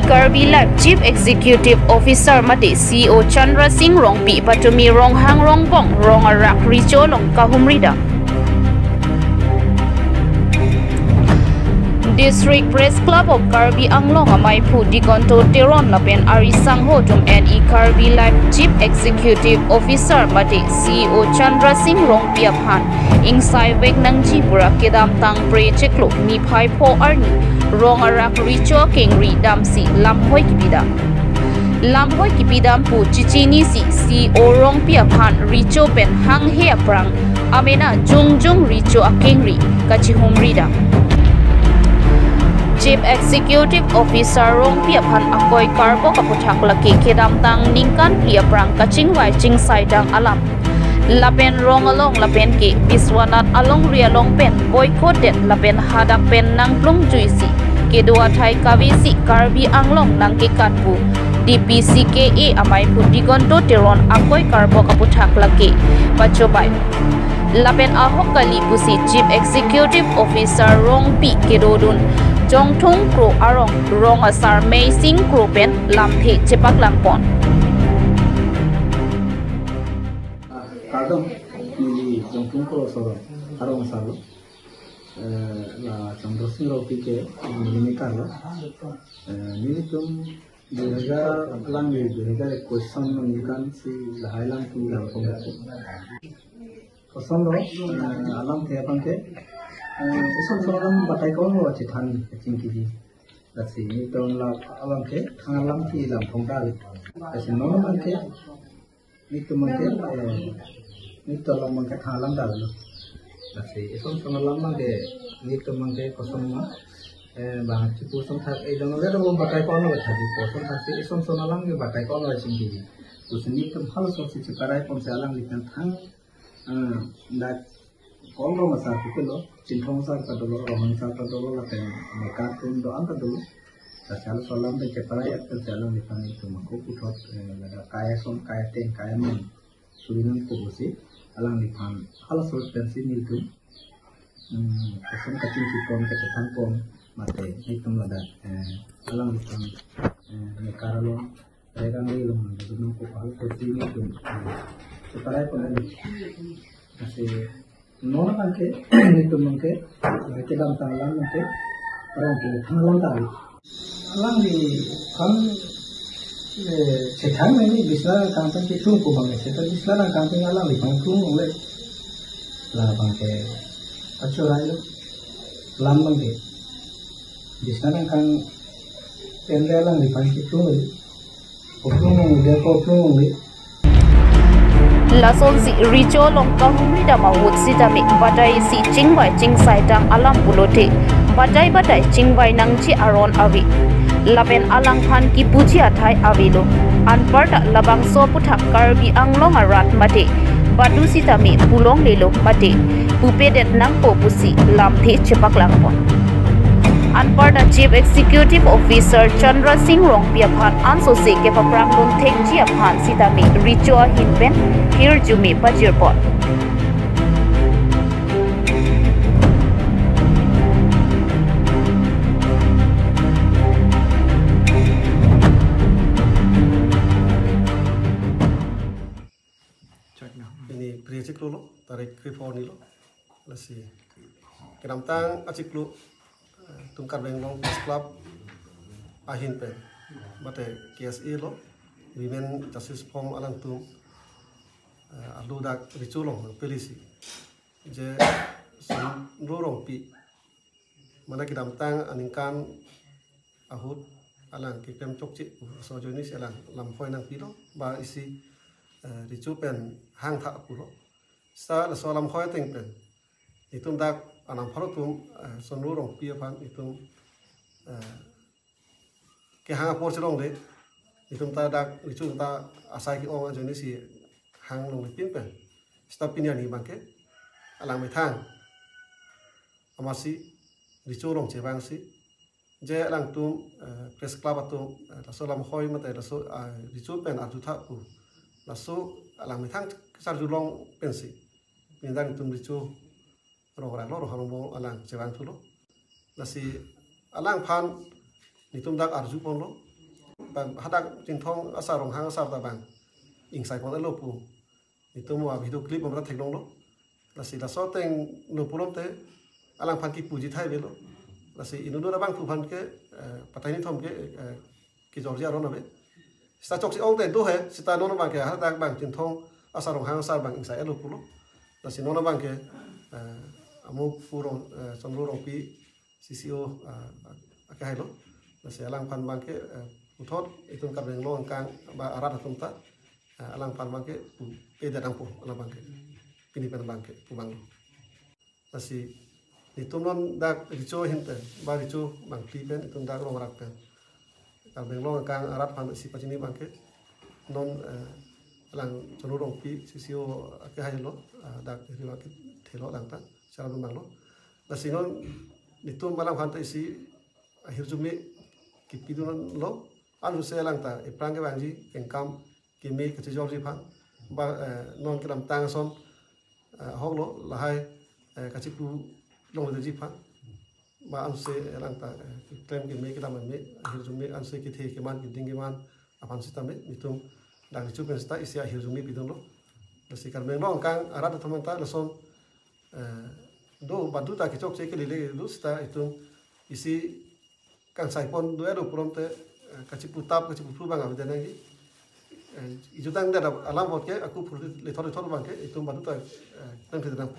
Kirby Life Chief Executive Officer Mate CEO Chandra Singh Rongpi Patumi Rong Hang Rong Bong Rong Arak Richo Long Kahumrida. District Press Club of Kirby Anglong Amai Pu Digonto Teron Lapen Ari Sangho Tum NE Kirby Life Chief Executive Officer Mate CEO Chandra Singh Rongpi Aphan Ingsai Vek Nangji Pura Kedam Tang Pre Cheklo Mi Phai Po Arni Rong Arak Richo Kengri Damsi Lamhoi Kipidam Lamhoi Kipidam Pu Chichini Si CEO Rongpi Aphan Richo Pen Hang He Aprang Amena Jung Richo Akengri Kachihumrida. Chief Executive Officer Rongpi Aphan Akoi Karbo Kaputhak Laki Kedam Tang Ningkan Pia Prang Kaching Wai Ching Saidang Alam Lapen Rong Along Lapen Ki Biswanat Along Ria Long Pen Boycotted Lapen Hadak Pen Nang Plung Juisi Kedua Thai Kavisi Kirby Anglong Nang Kikatpu DPCKE Amai Pudigonto Teron Akoi Karbo Kaputhak Laki Pachobai Lapen Ahok Kali Pusi Chief Executive Officer Rongpi Kedodun Jong Thung Kro Arong Rong Asar Mei Sing Kro Pen Lam The Chepak Lampon Kadang ini Jong Thung Kro Soro Arong Saro la Chandra Singh Rongpi ke ini karo ini tum dihajar lang dihajar question mengikan si lahailan tu yang pembantu question lo alam ke apa ke Isun soalan batai kau mau citan kecing kiri, kasi ini tahun alam ke, alam ki lam pongdal, kasi nono mangke, itu mangke, itu alam mangke alam dal, kasi isun soalan mangke, itu mangke kosong mah, bahan cipu sontak, jangan lihat orang batai kau mau cari kosong, kasi isun soalan ke batai kau mau kecing kiri, terus ini tu hal sosial cekarai ponse alam ikan thang, dak Kalau masa itu lo, cinta masa itu dulu, roman masa itu dulu, lapen mereka pun doang itu dulu. Terus soalan bercepat ya, terus jalan di sana itu, aku putar ada kaya son, kaya ten, kaya men, sulinan kubusi, alang di sana. Kalau soal pensi itu, kesan kacing cipon, kecetan pon, mate itu ada, alang di sana, mereka lo, mereka lo, jadi aku kalau pensi itu, sekarang pun masih Nona mangke itu mangke kedam tangan mangke orang ke tangan tali alang di kan sekarang ini bisa kampung itu kubang sekarang bisa lah kampung alang di kampung oleh lah mangke acurai lo lam mangke bisa lah kan pendek alang di kampung itu kubang dia kubang Lason si Richo Long Kahumrida Mahut Sitami Badai si Chingwai Ching Saidang Alam Pulote Badai Chingwai Nang Chi Aron Avi Lapen Alang Khan Ki Puji Athai Avilo Anparta Labang So Puthak Kirby Anglong Arat Mate Badu Sitami Pulong Lelo Mate Pupedet Nang Po Pusi Lam The Chepak Langpon Anparta Chief Executive Officer Chandra Singh Rongpi Aphan Anso Se ke Paprang Lun Thek Ji Aphan Sitami Richo Hinpen Hir Jumi Pajirpot Ini prinsip lo, tarik kripon lo, lasi. Kenam tang acik lo, tungkar benglong Press Club, ahin pen, bate KSE lo, Women Justice Forum alang tung, alu dak riculong polisi, je senurong pi, mana kenam tang aningkan ahut alang kikem cokcik, sojonis alang lampoy nang pilo, ba isi ricu pen hang tak pulo, sa la solam khoy teng pen, itu dak anam farotum senurong pi apan itu ke hang apor celong de, itu ta dak ricu ta asai ki ong ajonis si hang long pin pen, stop pinya ni bangke, alang metang, amasi ricu long cebang si, je alang tum Press Club atum la solam khoy mate la so ricu pen atu tak pu. Lalu alang metang kesar julong pensi, pindah itu ricu orang loro harumbo alang cewang tulo, nasi alang pan itu dak arju pon lo, bang hadak jintong asar rong hang asar ta bang ing sai kon elo pu itu mua video klip mamra thekdong lo lasi la so teng no pulom te alang phan ki puji thai belo lasi inu do bang pu phan ke patai ni thom ke Georgia ron abe sta chok si ong te do he sta no bang ke hadak bang jintong asar rong hang asar bang ing sai elo pu lo lasi no bang ke amu purong chondro rong pi CCO akai lo lasi alang phan bang ke uthot itun ka beng lo angkang ba arat hatum ta alang pan bangke peda dampo alang bangke pini pen bangke pu bang lasi itum non dak rico hinte ba rico bang kli pen itum dak lo rak pen ka beng lo angkang arat pan si pachini bangke non alang chonurong pi sisio ake haylo dak riwa ke thelo dang ta sara bang lo lasi non itum balang pan ta isi akhir jumi kipidun lo anu se lang ta iprang ke bangji engkam kimi ke Georgia phan ba non kedam tang son hok lo lahai kachi pu long le ji phan ba anu se lang ta klem kimi kedam me hirjumi anu se ki the ke man ki ding ke man apan sita me mitum dang chu pen sta isia hirjumi bidon lo lasi kar meng long kang arat thaman ta lason do badu ta ke chok che ke le lu sta itum isi kang sai pon do edo prom te kachi putap kachi pu bang abda nagi itu tang da alam bot ke aku le thor bang ke itu badu ta tang ke dang